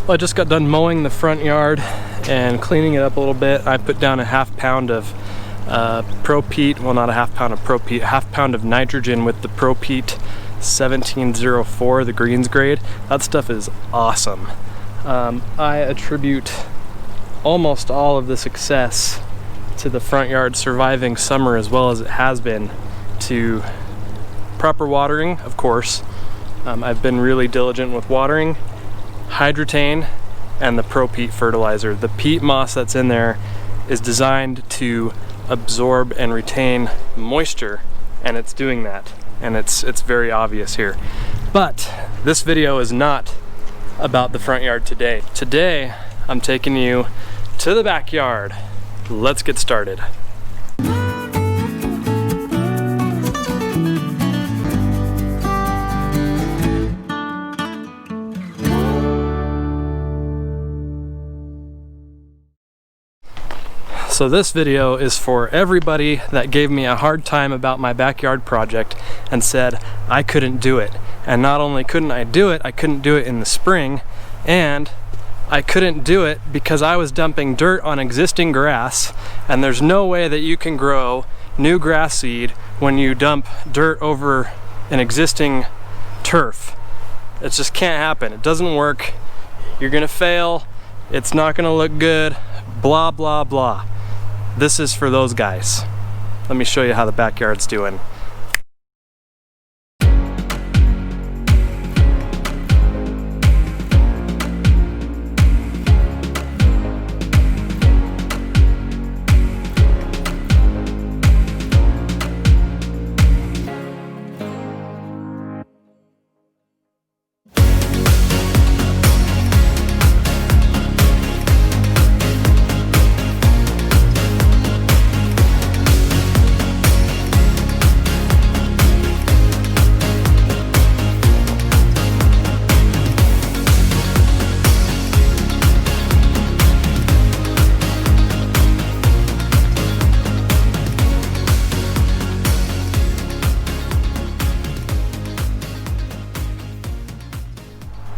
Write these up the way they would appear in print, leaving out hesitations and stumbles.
Well, I just got done mowing the front yard and cleaning it up a little bit. I put down a half pound of ProPeat, well not a half pound of ProPeat, a half pound of nitrogen with the ProPeat 1704, the greens grade. That stuff is awesome. I attribute almost all of the success to the front yard surviving summer as well as it has been to proper watering, of course. I've been really diligent with watering, hydrotain, and the ProPeat fertilizer. The peat moss that's in there is designed to absorb and retain moisture, and it's doing that, and it's very obvious here. But this video is not about the front yard today. Today I'm taking you to the backyard. Let's get started. So this video is for everybody that gave me a hard time about my backyard project and said I couldn't do it. And not only couldn't I do it, I couldn't do it in the spring, and I couldn't do it because I was dumping dirt on existing grass, and there's no way that you can grow new grass seed when you dump dirt over an existing turf. It just can't happen. It doesn't work. You're gonna fail. It's not gonna look good. Blah, blah, blah. This is for those guys. Let me show you how the backyard's doing.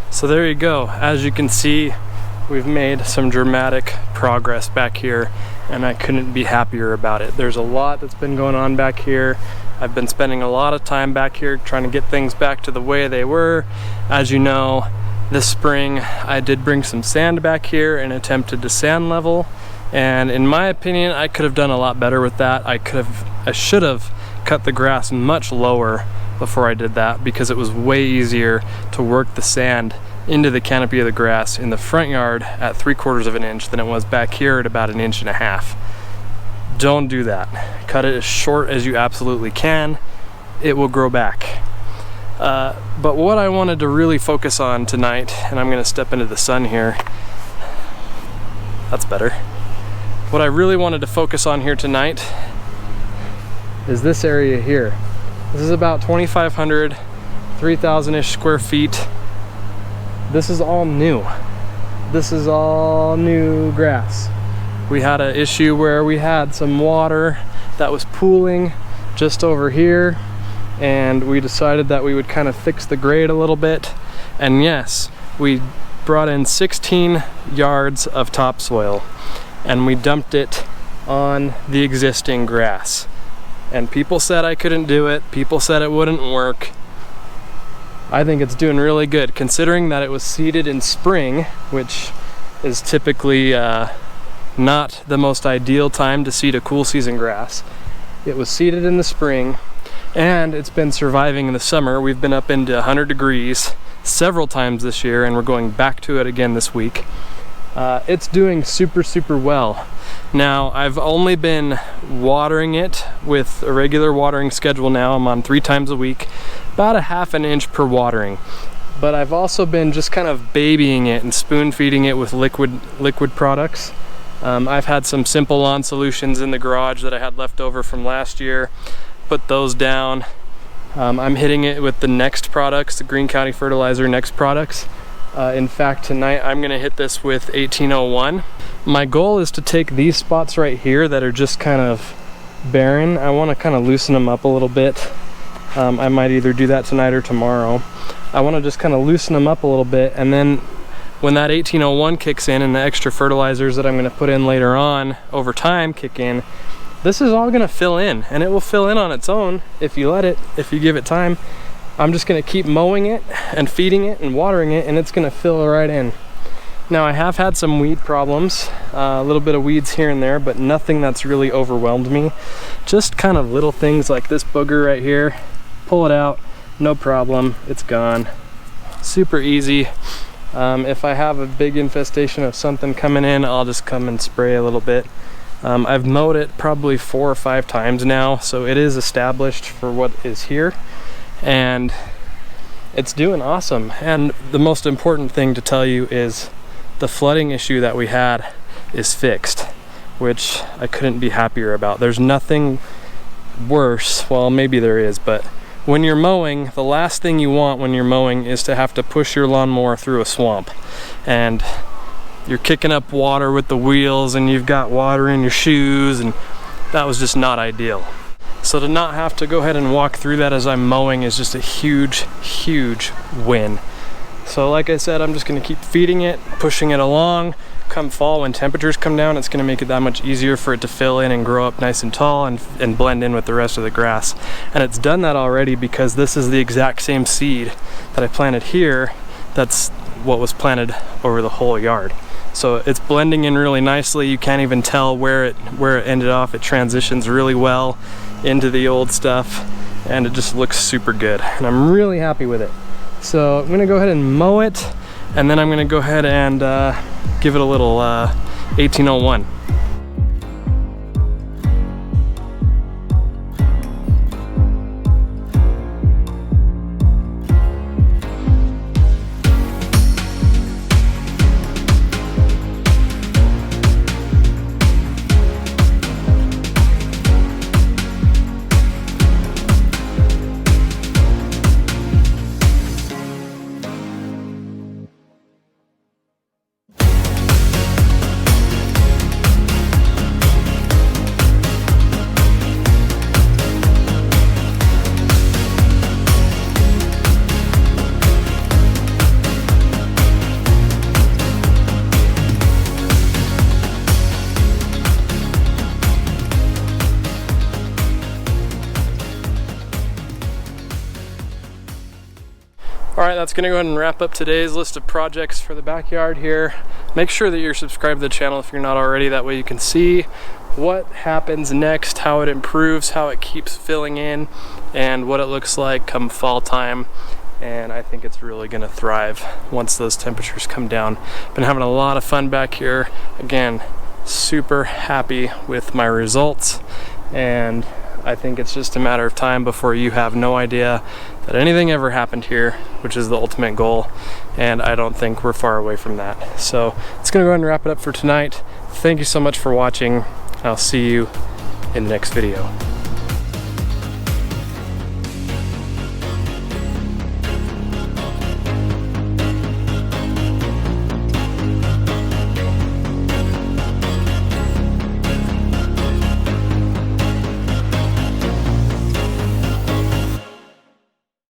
So there you go. As you can see, we've made some dramatic progress back here, and I couldn't be happier about it. There's a lot that's been going on back here. I've been spending a lot of time back here trying to get things back to the way they were. As you know, this spring I did bring some sand back here and attempted to sand level, and in my opinion I could have done a lot better with that. I should have cut the grass much lower before I did that, because it was way easier to work the sand into the canopy of the grass in the front yard at 3/4 of an inch than it was back here at about 1.5 inches. Don't do that. Cut it as short as you absolutely can. It will grow back. But what I wanted to really focus on tonight, and I'm gonna step into the sun here. That's better. What I really wanted to focus on here tonight is this area here. This is about 2,500, 3,000-ish square feet. This is all new. This is all new grass. We had an issue where we had some water that was pooling just over here, and we decided that we would kind of fix the grade a little bit. And yes, we brought in 16 yards of topsoil, and we dumped it on the existing grass. And people said I couldn't do it. People said it wouldn't work. I think it's doing really good, considering that it was seeded in spring, which is typically not the most ideal time to seed a cool season grass. It was seeded in the spring, and it's been surviving in the summer. We've been up into 100 degrees several times this year, and we're going back to it again this week. It's doing super, super well. Now, I've only been watering it with a regular watering schedule now. I'm on 3 times a week, about 1/2 inch per watering. But I've also been just kind of babying it and spoon feeding it with liquid products. I've had some Simple Lawn solutions in the garage that I had left over from last year. Put those down. I'm hitting it with the Next products, the Green County Fertilizer Next products. In fact, tonight I'm gonna hit this with 1801. My goal is to take these spots right here that are just kind of barren. I want to kind of loosen them up a little bit. I might either do that tonight or tomorrow. I want to just kind of loosen them up a little bit, and then when that 1801 kicks in and the extra fertilizers that I'm going to put in later on over time kick in, this is all going to fill in, and it will fill in on its own if you let it, if you give it time. I'm just going to keep mowing it and feeding it and watering it, and it's going to fill right in. Now, I have had some weed problems, a little bit of weeds here and there, but nothing that's really overwhelmed me. Just kind of little things like this booger right here. Pull it out, no problem, it's gone. Super easy. If I have a big infestation of something coming in, I'll just come and spray a little bit. I've mowed it probably 4 or 5 times now, so it is established for what is here, and it's doing awesome. And the most important thing to tell you is the flooding issue that we had is fixed, which I couldn't be happier about. There's nothing worse, well, maybe there is, but when you're mowing, the last thing you want when you're mowing is to have to push your lawnmower through a swamp, and you're kicking up water with the wheels and you've got water in your shoes, and that was just not ideal. So to not have to go ahead and walk through that as I'm mowing is just a huge, huge win. So like I said, I'm just going to keep feeding it, pushing it along. Come fall, when temperatures come down, it's going to make it that much easier for it to fill in and grow up nice and tall and blend in with the rest of the grass. And it's done that already, because this is the exact same seed that I planted here. That's what was planted over the whole yard. So it's blending in really nicely. You can't even tell where it ended off. It transitions really well into the old stuff, and it just looks super good. And I'm really happy with it. So I'm gonna go ahead and mow it, and then I'm gonna go ahead and give it a little 1801. Alright, that's going to go ahead and wrap up today's list of projects for the backyard here. Make sure that you're subscribed to the channel if you're not already, that way you can see what happens next, how it improves, how it keeps filling in, and what it looks like come fall time. And I think it's really going to thrive once those temperatures come down. Been having a lot of fun back here. Again, super happy with my results, and I think it's just a matter of time before you have no idea that anything ever happened here, which is the ultimate goal, and I don't think we're far away from that. So it's gonna go ahead and wrap it up for tonight. Thank you so much for watching. I'll see you in the next video.